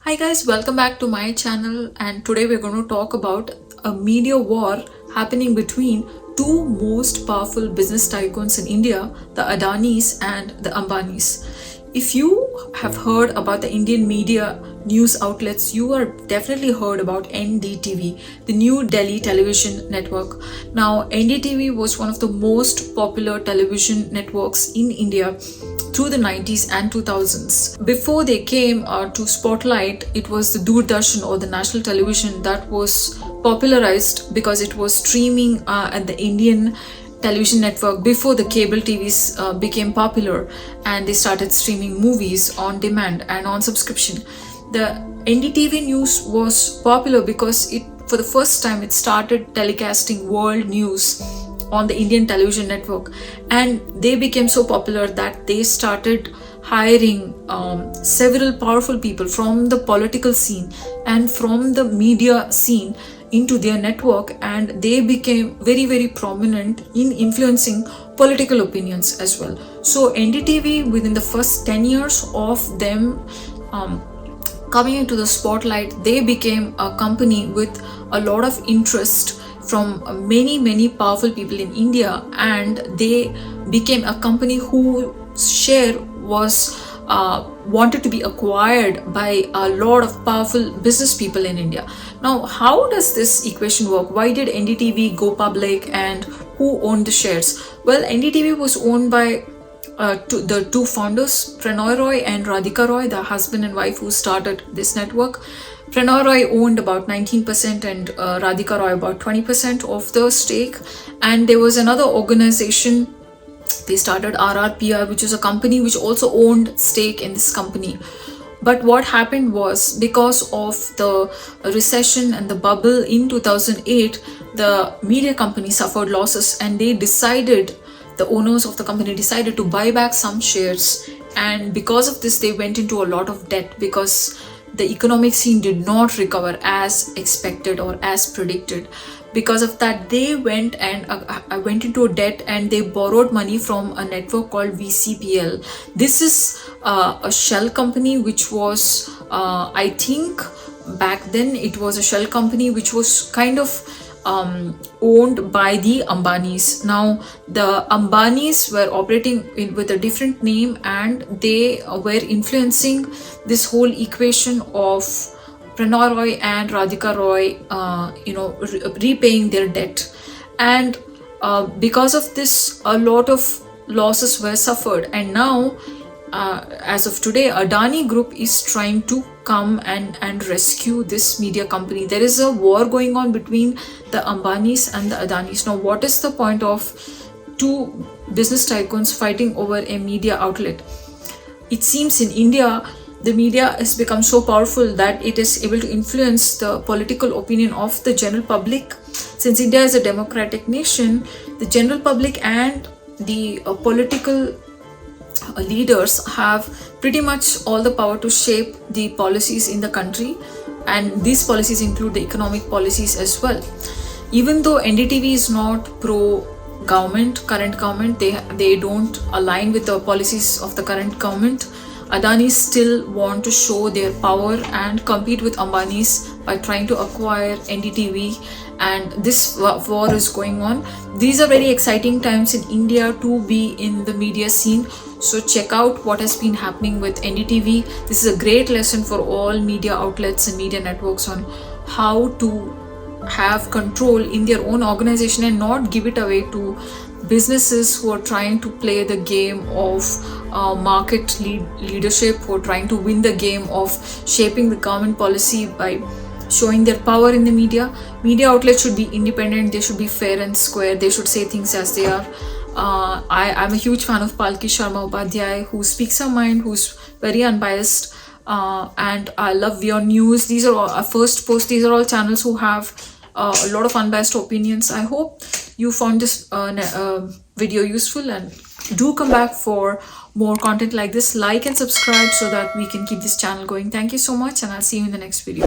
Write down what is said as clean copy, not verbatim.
Hi guys, welcome back to my channel, and today we're going to talk about a media war happening between two most powerful business tycoons in India, the Adanis and the Ambanis. If you have heard about the Indian media news outlets, you are definitely heard about NDTV, the New Delhi Television Network. Now, NDTV was one of the most popular television networks in India through the 90s and 2000s. Before they came to spotlight, it was the Doordarshan or the national television that was popularized because it was streaming at the Indian television network before the cable TVs became popular and they started streaming movies on demand and on subscription. The NDTV news was popular because for the first time it started telecasting world news on the Indian television network, and they became so popular that they started hiring several powerful people from the political scene and from the media scene into their network, and they became very prominent in influencing political opinions as well. So NDTV, within the first 10 years of them coming into the spotlight, they became a company with a lot of interest from many powerful people in India, and they became a company whose share was wanted to be acquired by a lot of powerful business people in India. Now, how does this equation work? Why did NDTV go public, and who owned the shares? Well, NDTV was owned by the two founders, Pranoy Roy and Radhika Roy, the husband and wife who started this network. Pranoy Roy owned about 19% and Radhika Roy about 20% of the stake. And there was another organization, they started RRPR, which is a company which also owned stake in this company. But what happened was, because of the recession and the bubble in 2008, the media company suffered losses, and the owners of the company decided to buy back some shares. And because of this, they went into a lot of debt because the economic scene did not recover as expected or as predicted. Because of that, they went into a debt, and they borrowed money from a network called VCPL. This is a shell company which was, I think back then it was a shell company which was kind of owned by the Ambanis. Now, the Ambanis were operating with a different name, and they were influencing this whole equation of Pranoy Roy and Radhika Roy, repaying their debt. And because of this, a lot of losses were suffered. And now, as of today, Adani Group is trying to come and rescue this media company. There is a war going on between the Ambanis and the Adanis. Now, what is the point of two business tycoons fighting over a media outlet? It seems in India, the media has become so powerful that it is able to influence the political opinion of the general public. Since India is a democratic nation, the general public and the political leaders have pretty much all the power to shape the policies in the country, and these policies include the economic policies as well. Even though NDTV is not pro current government, they don't align with the policies of the current government, Adanis still want to show their power and compete with Ambanis by trying to acquire NDTV, and this war is going on. These are very exciting times in India to be in the media scene. So check out what has been happening with NDTV. This is a great lesson for all media outlets and media networks on how to have control in their own organization and not give it away to businesses who are trying to play the game of market leadership, who are trying to win the game of shaping the government policy by showing their power in the media. Media outlets should be independent, they should be fair and square, they should say things as they are. I'm a huge fan of Palki Sharma Upadhyay, who speaks her mind, who's very unbiased, and I love your news. These are all First Post. These are all channels who have a lot of unbiased opinions. I hope you found this video useful, and do come back for more content like this. Like and subscribe so that we can keep this channel going. Thank you so much, and I'll see you in the next video.